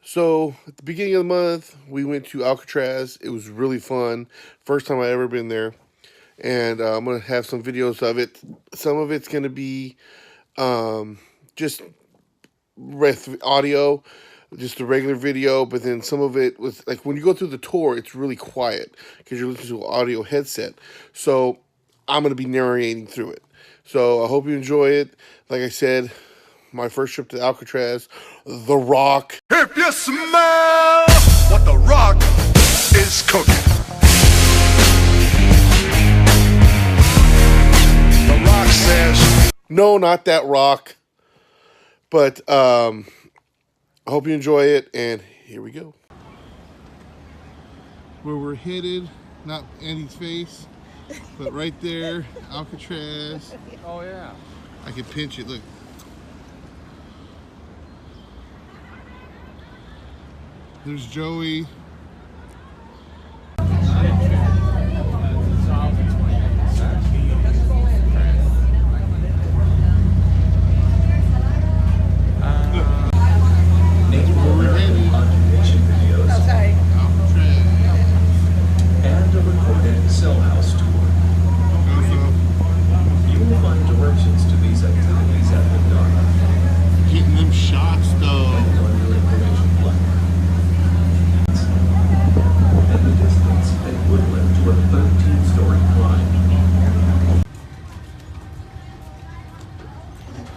So at the beginning of the month, we went to Alcatraz. It was really fun. First time I ever been there, and I'm gonna have some videos of it. Some of it's gonna be just with audio, just a regular video. But then some of it was like when you go through the tour, it's really quiet because you're listening to an audio headset. So I'm gonna be narrating through it. So I hope you enjoy it. Like I said, my first trip to Alcatraz, The Rock. If you smell what the rock is cooking, the rock says, No, not that Rock. But I hope you enjoy it, and here we go. Where we're headed, not Andy's face, but right there, Alcatraz. Oh yeah. I can pinch it, look. There's Joey.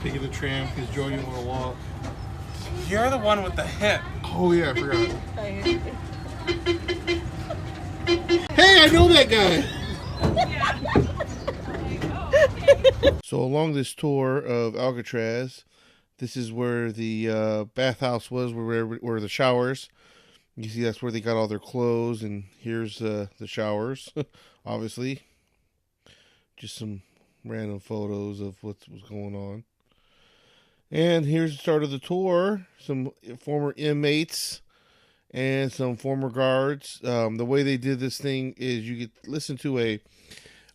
Taking the tram because Joey didn't want to walk. You're the one with the hip. Oh yeah, I forgot. Hey, I know that guy. So along this tour of Alcatraz, this is where the bathhouse was, where the showers. You see that's where they got all their clothes, and here's the showers, obviously. Just some random photos of what was going on. And here's the start of the tour. Some former inmates and some former guards. The way they did this thing is you get listen to a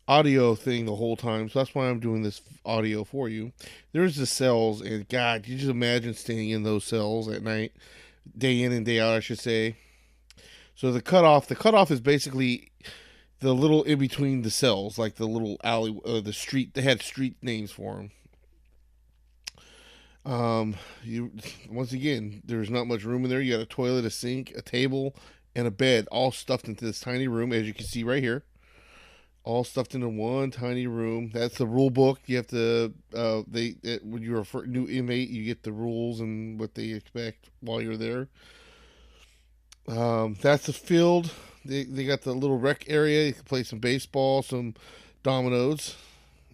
audio thing the whole time. So that's why I'm doing this audio for you. There's the cells, and God, you just imagine staying in those cells at night, day in and day out, I should say. So the cutoff is basically the little in between the cells, like the little alley, the street. They had street names for them. Once again, there's not much room in there. You got a toilet, a sink, a table, and a bed, all stuffed into this tiny room, as you can see right here. All stuffed into one tiny room. That's the rule book. You have to, when you're a new inmate, you get the rules and what they expect while you're there. That's the field. They got the little rec area. You can play some baseball, some dominoes.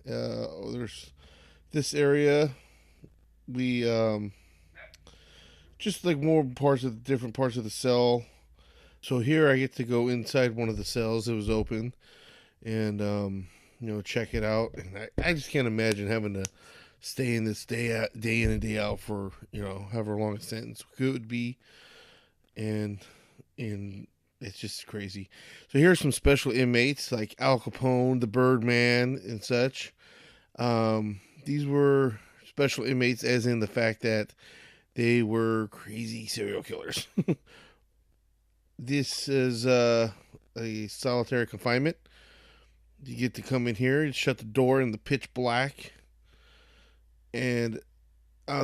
There's this area. We just like more parts of different parts of the cell. So here I get to go inside one of the cells. It was open, and check it out. And I just can't imagine having to stay in this day in and day out for however long a sentence could be, and it's just crazy. So here's some special inmates like Al Capone, the Birdman, and such. These were special inmates, as in the fact that they were crazy serial killers. This is a solitary confinement. You get to come in here and shut the door in the pitch black. And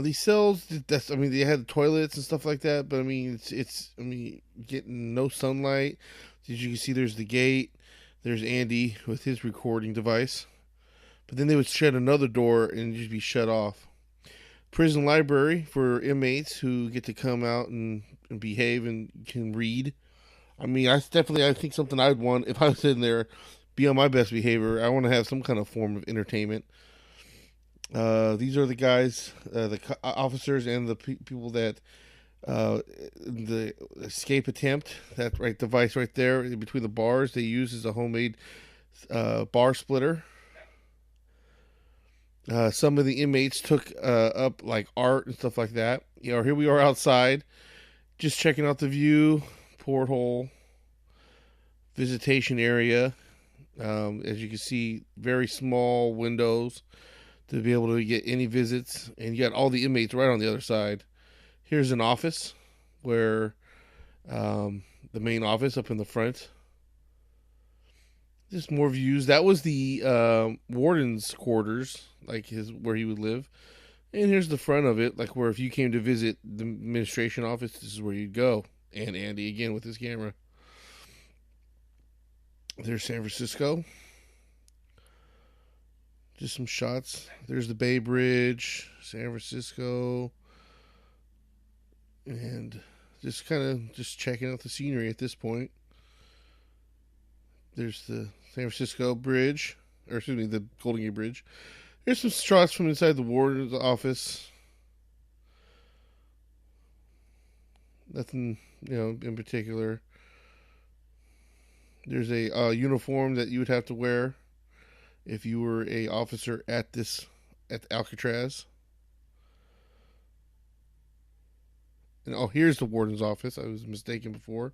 these cells, they had toilets and stuff like that, but it's getting no sunlight. As you can see, there's the gate. There's Andy with his recording device. But then they would shut another door and just be shut off. Prison library for inmates who get to come out and behave and can read. I think something I'd want if I was in there, be on my best behavior. I want to have some kind of form of entertainment. These are the guys, the officers and the people that the escape attempt. That device right there in between the bars they use as a homemade bar splitter. Some of the inmates took up like art and stuff like that. Here we are outside, just checking out the view, porthole, visitation area. As you can see, very small windows to be able to get any visits, and you got all the inmates right on the other side. Here's an office where the main office up in the front. Just more views. That was the warden's quarters, like where he would live. And here's the front of it, like where if you came to visit the administration office, this is where you'd go. And Andy again with his camera. There's San Francisco. Just some shots. There's the Bay Bridge, San Francisco. And just kind of just checking out the scenery at this point. There's the San Francisco Bridge, or excuse me, the Golden Gate Bridge. There's some shots from inside the warden's office. Nothing, in particular. There's a uniform that you would have to wear if you were a officer at Alcatraz. And here's the warden's office. I was mistaken before.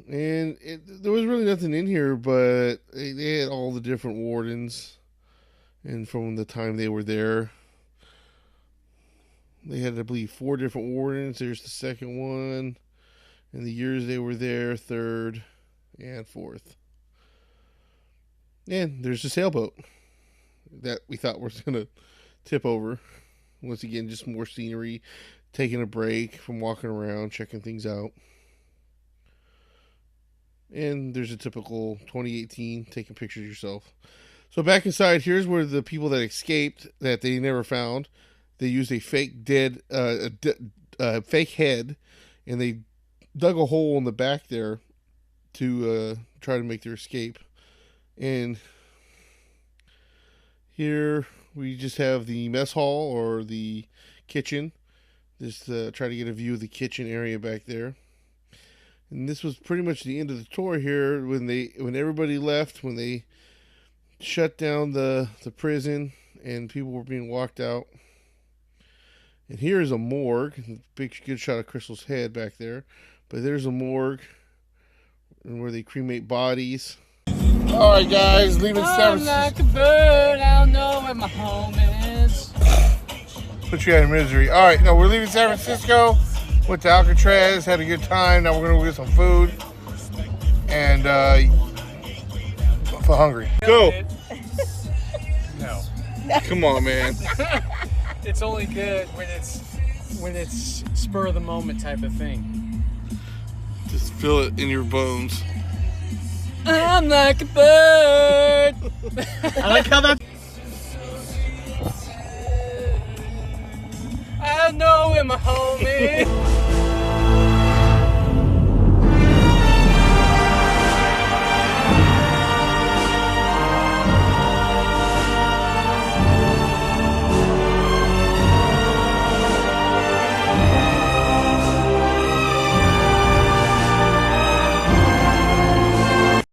And there was really nothing in here, but they had all the different wardens. And from the time they were there, they had, I believe, 4 different wardens. There's the second one. And the years they were there, 3rd and 4th. And there's a sailboat that we thought was going to tip over. Once again, just more scenery, taking a break from walking around, checking things out. And there's a typical 2018, taking pictures of yourself. So back inside, here's where the people that escaped, that they never found, they used a fake fake head, and they dug a hole in the back there to try to make their escape. And here we just have the mess hall or the kitchen. Just try to get a view of the kitchen area back there. And this was pretty much the end of the tour here when everybody left, when they shut down the prison and people were being walked out. And here is a morgue. Good shot of Crystal's head back there. But there's a morgue and where they cremate bodies. All right, guys, leaving San Francisco. I'm like a bird, I don't know where my home is. Put you out of misery. All right, no, we're leaving San Francisco. Went to Alcatraz, had a good time. Now we're gonna go get some food. And I'm hungry. Go. No. Come on, man. It's only good when it's spur of the moment type of thing. Just feel it in your bones. I'm like a bird. I like how that. I know where my home is.